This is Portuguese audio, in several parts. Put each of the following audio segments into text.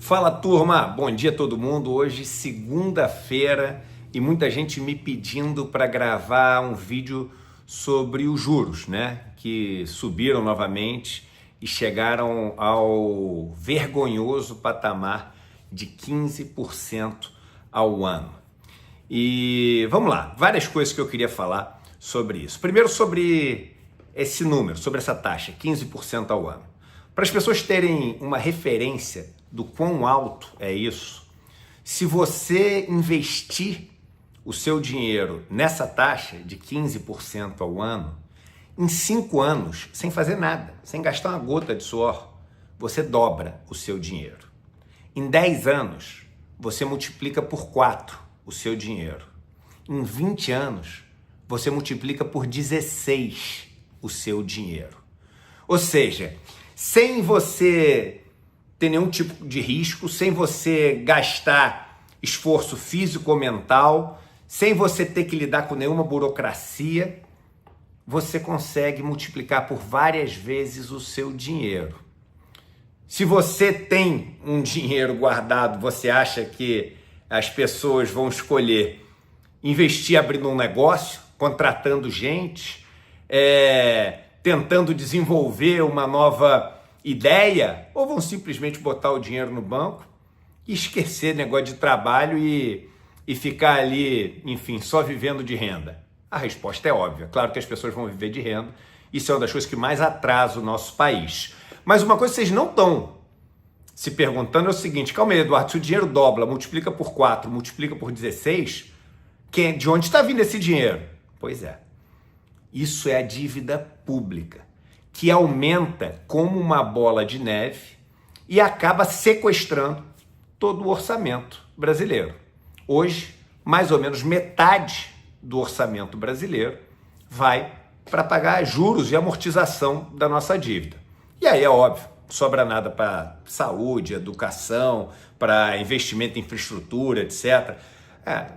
Fala turma, bom dia a todo mundo. Hoje segunda-feira e muita gente me pedindo para gravar um vídeo sobre os juros, né? Que subiram novamente e chegaram ao vergonhoso patamar de 15% ao ano. E vamos lá, várias coisas que eu queria falar sobre isso. Primeiro sobre esse número, sobre essa taxa, 15% ao ano. Para as pessoas terem uma referência do quão alto é isso, se você investir o seu dinheiro nessa taxa de 15% ao ano, em 5 anos, sem fazer nada, sem gastar uma gota de suor, você dobra o seu dinheiro. Em 10 anos, você multiplica por 4 o seu dinheiro. Em 20 anos, você multiplica por 16 o seu dinheiro. Ou seja, sem você ter nenhum tipo de risco, sem você gastar esforço físico ou mental, sem você ter que lidar com nenhuma burocracia, você consegue multiplicar por várias vezes o seu dinheiro. Se você tem um dinheiro guardado, você acha que as pessoas vão escolher investir abrindo um negócio, contratando gente, tentando desenvolver uma nova ideia, ou vão simplesmente botar o dinheiro no banco e esquecer negócio de trabalho e ficar ali, enfim, só vivendo de renda? A resposta é óbvia. Claro que as pessoas vão viver de renda. Isso é uma das coisas que mais atrasa o nosso país. Mas uma coisa que vocês não estão se perguntando é o seguinte: calma aí, Eduardo, se o dinheiro dobra, multiplica por 4, multiplica por 16, de onde está vindo esse dinheiro? Pois é, isso é a dívida pública, que aumenta como uma bola de neve e acaba sequestrando todo o orçamento brasileiro. Hoje, mais ou menos metade do orçamento brasileiro vai para pagar juros e amortização da nossa dívida. E aí é óbvio, não sobra nada para saúde, educação, para investimento em infraestrutura, etc.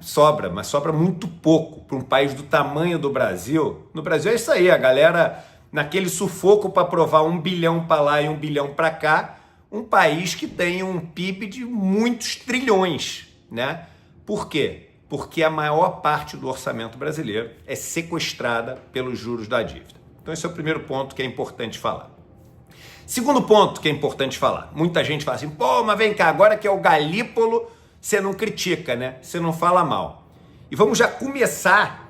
Sobra, mas sobra muito pouco para um país do tamanho do Brasil. No Brasil é isso aí, a galera naquele sufoco para aprovar 1 bilhão para lá e 1 bilhão para cá, um país que tem um PIB de muitos trilhões, né? Por quê? Porque a maior parte do orçamento brasileiro é sequestrada pelos juros da dívida. Então esse é o primeiro ponto que é importante falar. Segundo ponto que é importante falar, muita gente fala assim, pô, mas vem cá, agora que é o Galípolo, você não critica, né? Você não fala mal. E vamos já começar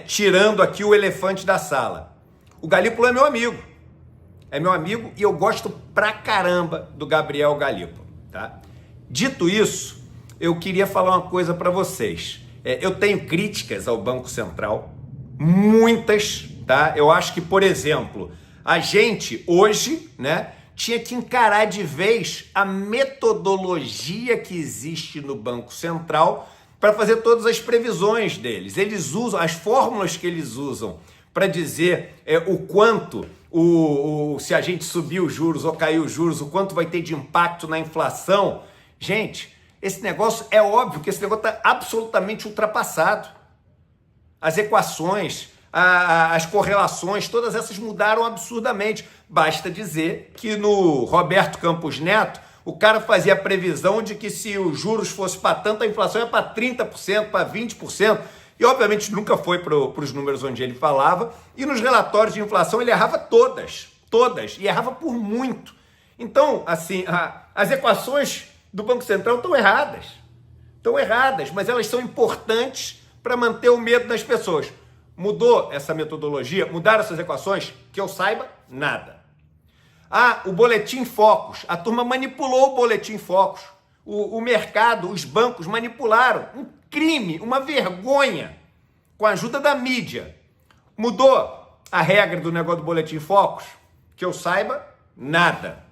tirando aqui o elefante da sala. O Galípolo é meu amigo. É meu amigo e eu gosto pra caramba do Gabriel Galípolo, tá? Dito isso, eu queria falar uma coisa para vocês. Eu tenho críticas ao Banco Central, muitas, tá? Eu acho que, por exemplo, a gente hoje, né, tinha que encarar de vez a metodologia que existe no Banco Central para fazer todas as previsões deles. Eles usam as fórmulas que eles usam para dizer o quanto, se a gente subir os juros ou cair os juros, o quanto vai ter de impacto na inflação. Gente, esse negócio, é óbvio que esse negócio está absolutamente ultrapassado. As equações, as correlações, todas essas mudaram absurdamente. Basta dizer que no Roberto Campos Neto, o cara fazia a previsão de que se os juros fossem para tanto, a inflação ia para 30%, para 20%. E obviamente nunca foi para os números onde ele falava. E nos relatórios de inflação ele errava todas. E errava por muito. Então, assim, as equações do Banco Central estão erradas, mas elas são importantes para manter o medo das pessoas. Mudou essa metodologia? Mudaram essas equações? Que eu saiba, nada. O Boletim Focus. A turma manipulou o Boletim Focus. O mercado, os bancos manipularam. Um crime, uma vergonha, com a ajuda da mídia. Mudou a regra do negócio do Boletim Focus? Que eu saiba, nada.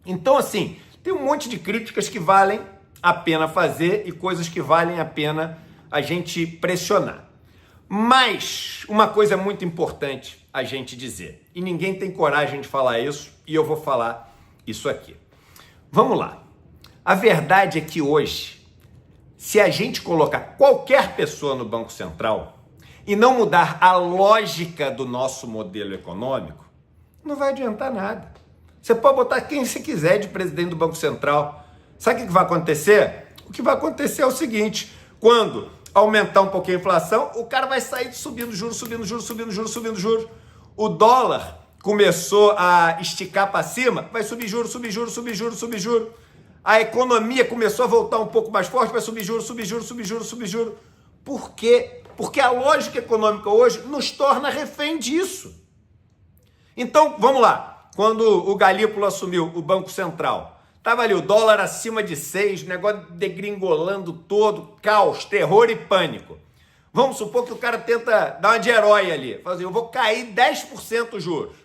Então, assim, tem um monte de críticas que valem a pena fazer e coisas que valem a pena a gente pressionar. Mas uma coisa muito importante a gente dizer, e ninguém tem coragem de falar isso, e eu vou falar isso aqui. Vamos lá. A verdade é que hoje, se a gente colocar qualquer pessoa no Banco Central e não mudar a lógica do nosso modelo econômico, não vai adiantar nada. Você pode botar quem você quiser de presidente do Banco Central. Sabe o que vai acontecer? O que vai acontecer é o seguinte, quando aumentar um pouquinho a inflação, o cara vai sair subindo juros, subindo juros, subindo juros, subindo juros. O dólar começou a esticar para cima, vai subir juros, subir juros, subir juros, subir juros. A economia começou a voltar um pouco mais forte, vai subir juros, subir juros, subir juros, subir juros. Por quê? Porque a lógica econômica hoje nos torna refém disso. Então, vamos lá. Quando o Galípolo assumiu o Banco Central, estava ali o dólar acima de 6, o negócio degringolando todo, caos, terror e pânico. Vamos supor que o cara tenta dar uma de herói ali. Fala assim, eu vou cair 10% os juros.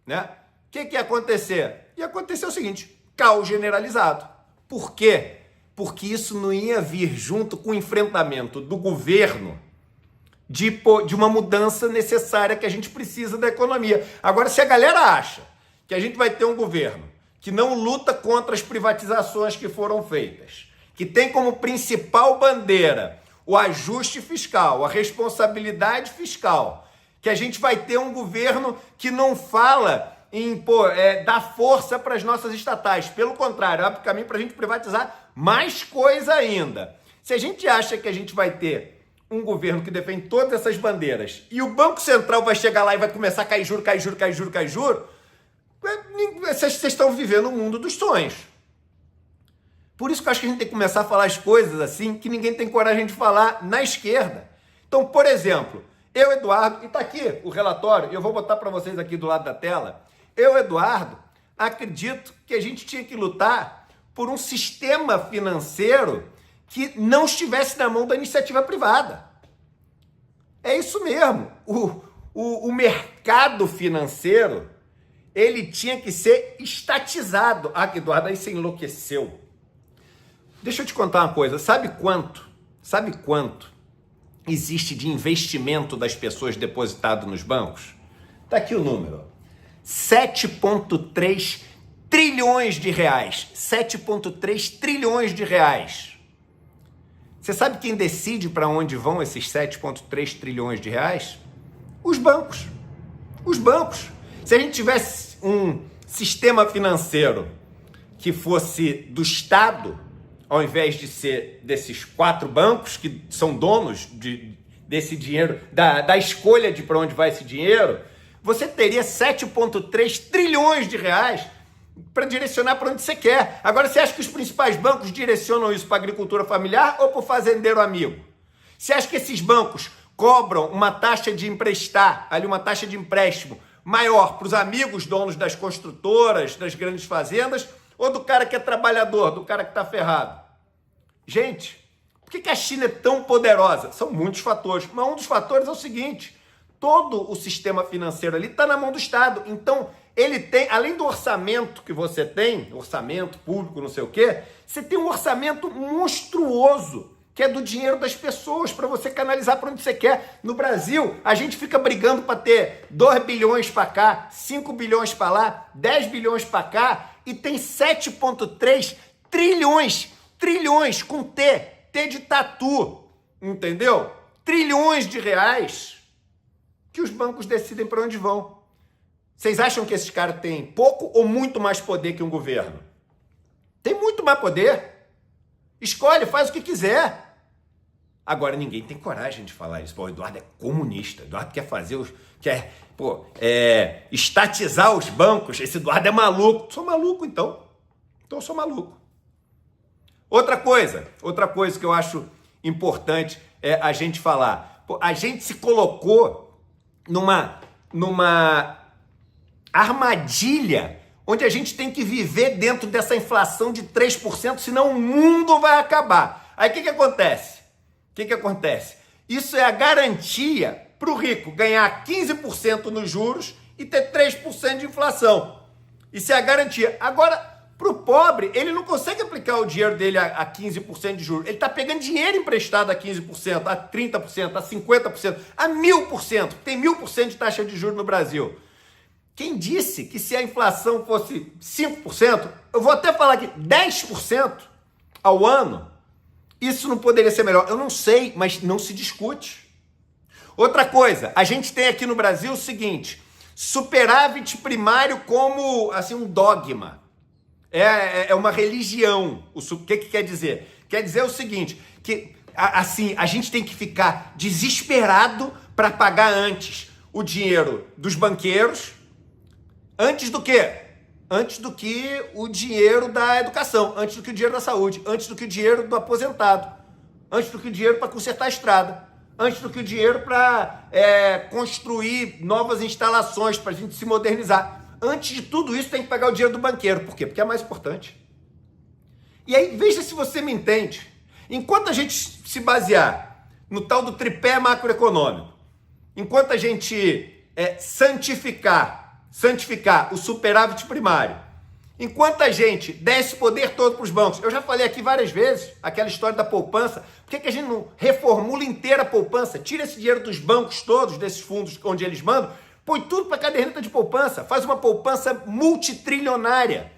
Né? O que ia acontecer? Ia acontecer o seguinte, caos generalizado. Por quê? Porque isso não ia vir junto com o enfrentamento do governo de uma mudança necessária que a gente precisa da economia. Agora, se a galera acha que a gente vai ter um governo que não luta contra as privatizações que foram feitas, que tem como principal bandeira o ajuste fiscal, a responsabilidade fiscal, que a gente vai ter um governo que não fala em dar força para as nossas estatais. Pelo contrário, abre o caminho para a gente privatizar mais coisa ainda. Se a gente acha que a gente vai ter um governo que defende todas essas bandeiras e o Banco Central vai chegar lá e vai começar a cair juro, cair juro, cair juro, cair juro, vocês estão vivendo o mundo dos sonhos. Por isso que eu acho que a gente tem que começar a falar as coisas assim que ninguém tem coragem de falar na esquerda. Então, por exemplo, eu, Eduardo, e está aqui o relatório, eu vou botar para vocês aqui do lado da tela, eu, Eduardo, acredito que a gente tinha que lutar por um sistema financeiro que não estivesse na mão da iniciativa privada. É isso mesmo. O mercado financeiro, ele tinha que ser estatizado. Ah, Eduardo, aí você enlouqueceu. Deixa eu te contar uma coisa. Sabe quanto existe de investimento das pessoas depositado nos bancos? Tá aqui o número. 7,3 trilhões de reais. 7,3 trilhões de reais. Você sabe quem decide para onde vão esses 7,3 trilhões de reais? Os bancos. Os bancos. Se a gente tivesse um sistema financeiro que fosse do Estado, ao invés de ser desses 4 bancos que são donos desse dinheiro, da escolha de para onde vai esse dinheiro, você teria 7,3 trilhões de reais para direcionar para onde você quer. Agora, você acha que os principais bancos direcionam isso para a agricultura familiar ou para o fazendeiro amigo? Você acha que esses bancos cobram uma taxa de emprestar, ali uma taxa de empréstimo maior para os amigos donos das construtoras, das grandes fazendas, ou do cara que é trabalhador, do cara que está ferrado? Gente, por que a China é tão poderosa? São muitos fatores, mas um dos fatores é o seguinte, todo o sistema financeiro ali está na mão do Estado. Então, ele tem, além do orçamento que você tem, orçamento público, não sei o quê, você tem um orçamento monstruoso, que é do dinheiro das pessoas, para você canalizar para onde você quer. No Brasil, a gente fica brigando para ter 2 bilhões para cá, 5 bilhões para lá, 10 bilhões para cá, e tem 7,3 trilhões com T de tatu, entendeu? Trilhões de reais que os bancos decidem para onde vão. Vocês acham que esses caras têm pouco ou muito mais poder que um governo? Tem muito mais poder. Escolhe, faz o que quiser. Agora, ninguém tem coragem de falar isso. Pô, o Eduardo é comunista. O Eduardo quer fazer estatizar os bancos. Esse Eduardo é maluco. Sou maluco, então. Então, eu sou maluco. Outra coisa que eu acho importante é a gente falar. Pô, a gente se colocou numa armadilha onde a gente tem que viver dentro dessa inflação de 3%, senão o mundo vai acabar. Aí o que acontece? Isso é a garantia para o rico ganhar 15% nos juros e ter 3% de inflação. Isso é a garantia. Agora, para o pobre, ele não consegue aplicar o dinheiro dele a 15% de juros. Ele está pegando dinheiro emprestado a 15%, a 30%, a 50%, a 1000%. Tem 1000% de taxa de juros no Brasil. Quem disse que se a inflação fosse 5%, eu vou até falar que 10% ao ano, isso não poderia ser melhor. Eu não sei, mas não se discute. Outra coisa, a gente tem aqui no Brasil o seguinte, superávit primário como assim, um dogma. É uma religião. O que quer dizer? Quer dizer o seguinte, que assim, a gente tem que ficar desesperado para pagar antes o dinheiro dos banqueiros, antes do quê? Antes do que o dinheiro da educação, antes do que o dinheiro da saúde, antes do que o dinheiro do aposentado, antes do que o dinheiro para consertar a estrada, antes do que o dinheiro para construir novas instalações, para a gente se modernizar. Antes de tudo isso, tem que pagar o dinheiro do banqueiro. Por quê? Porque é mais importante. E aí, veja se você me entende. Enquanto a gente se basear no tal do tripé macroeconômico, enquanto a gente santificar o superávit primário, enquanto a gente der esse poder todo para os bancos, eu já falei aqui várias vezes, aquela história da poupança, por que a gente não reformula inteira a poupança, tira esse dinheiro dos bancos todos, desses fundos onde eles mandam, põe tudo para a caderneta de poupança, faz uma poupança multitrilionária.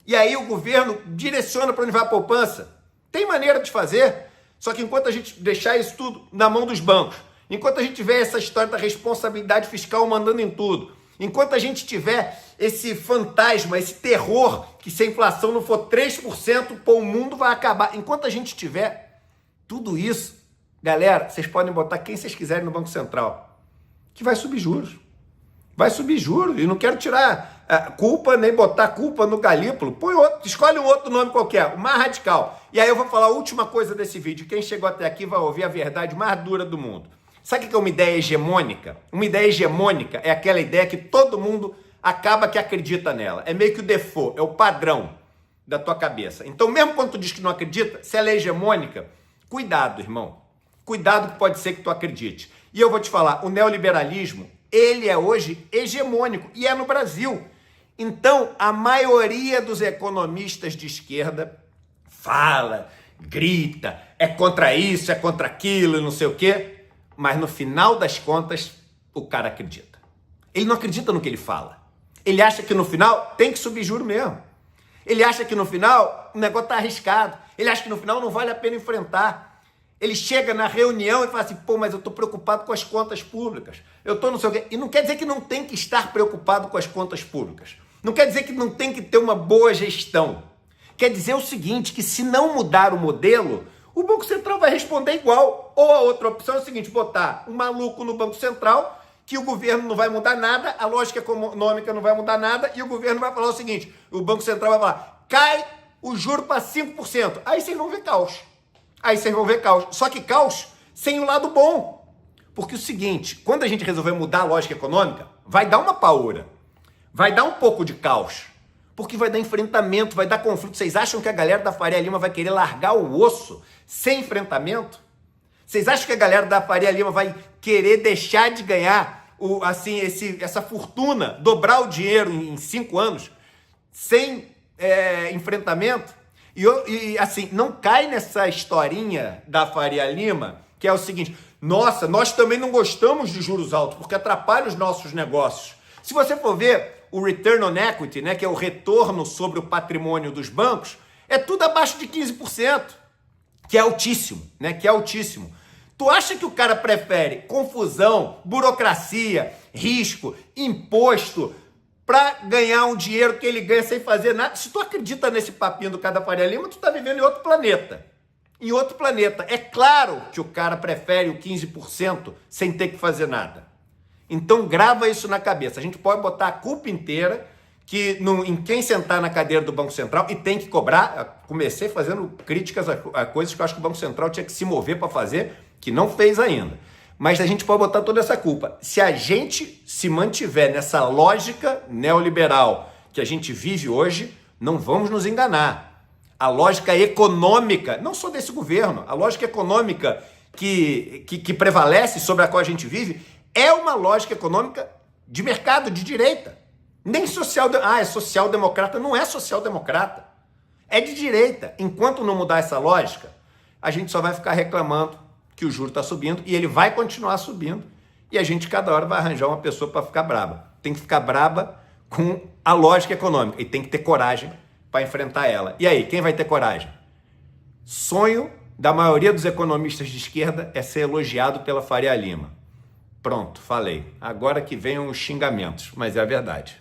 E aí o governo direciona para onde vai a poupança. Tem maneira de fazer, só que enquanto a gente deixar isso tudo na mão dos bancos, enquanto a gente tiver essa história da responsabilidade fiscal mandando em tudo, enquanto a gente tiver esse fantasma, esse terror, que se a inflação não for 3%, pô, o mundo vai acabar. Enquanto a gente tiver tudo isso, galera, vocês podem botar quem vocês quiserem no Banco Central, que vai subir juros. Vai subir juros, e não quero tirar culpa, nem botar culpa no Galípolo. Põe outro, escolhe um outro nome qualquer, o mais radical. E aí eu vou falar a última coisa desse vídeo. Quem chegou até aqui vai ouvir a verdade mais dura do mundo. Sabe o que é uma ideia hegemônica? Uma ideia hegemônica é aquela ideia que todo mundo acaba que acredita nela. É meio que o default, é o padrão da tua cabeça. Então, mesmo quando tu diz que não acredita, se ela é hegemônica, cuidado, irmão. Cuidado que pode ser que tu acredite. E eu vou te falar, o neoliberalismo, ele é hoje hegemônico, e é no Brasil. Então, a maioria dos economistas de esquerda fala, grita, é contra isso, é contra aquilo, não sei o quê, mas no final das contas, o cara acredita. Ele não acredita no que ele fala. Ele acha que no final tem que subir juro mesmo. Ele acha que no final o negócio tá arriscado. Ele acha que no final não vale a pena enfrentar. Ele chega na reunião e fala assim, pô, mas eu tô preocupado com as contas públicas. Eu tô não sei o quê. E não quer dizer que não tem que estar preocupado com as contas públicas. Não quer dizer que não tem que ter uma boa gestão. Quer dizer o seguinte, que se não mudar o modelo, o Banco Central vai responder igual. Ou a outra opção é o seguinte, botar um maluco no Banco Central, que o governo não vai mudar nada, a lógica econômica não vai mudar nada, e o governo vai falar o seguinte, o Banco Central vai falar, cai o juro para 5%. Aí vocês vão ver caos. Só que caos sem o lado bom. Porque é o seguinte, quando a gente resolver mudar a lógica econômica, vai dar uma paura. Vai dar um pouco de caos. Porque vai dar enfrentamento, vai dar conflito. Vocês acham que a galera da Faria Lima vai querer largar o osso sem enfrentamento? Vocês acham que a galera da Faria Lima vai querer deixar de ganhar essa fortuna, dobrar o dinheiro em 5 anos, sem enfrentamento? E assim, não cai nessa historinha da Faria Lima, que é o seguinte, nossa, nós também não gostamos de juros altos, porque atrapalha os nossos negócios. Se você for ver o return on equity, né, que é o retorno sobre o patrimônio dos bancos, é tudo abaixo de 15%, que é altíssimo, né, que é altíssimo. Tu acha que o cara prefere confusão, burocracia, risco, imposto, para ganhar um dinheiro que ele ganha sem fazer nada? Se tu acredita nesse papinho do cara da Faria Lima, tu tá vivendo em outro planeta. Em outro planeta. É claro que o cara prefere o 15% sem ter que fazer nada. Então grava isso na cabeça. A gente pode botar a culpa inteira em quem sentar na cadeira do Banco Central e tem que cobrar. Comecei fazendo críticas a coisas que eu acho que o Banco Central tinha que se mover para fazer, que não fez ainda. Mas a gente pode botar toda essa culpa. Se a gente se mantiver nessa lógica neoliberal que a gente vive hoje, não vamos nos enganar. A lógica econômica, não só desse governo, a lógica econômica que prevalece sobre a qual a gente vive, é uma lógica econômica de mercado, de direita. Nem é social-democrata. Não é social-democrata. É de direita. Enquanto não mudar essa lógica, a gente só vai ficar reclamando que o juro está subindo e ele vai continuar subindo. E a gente, cada hora, vai arranjar uma pessoa para ficar braba. Tem que ficar braba com a lógica econômica e tem que ter coragem para enfrentar ela. E aí, quem vai ter coragem? Sonho da maioria dos economistas de esquerda é ser elogiado pela Faria Lima. Pronto, falei. Agora que venham os xingamentos, mas é a verdade.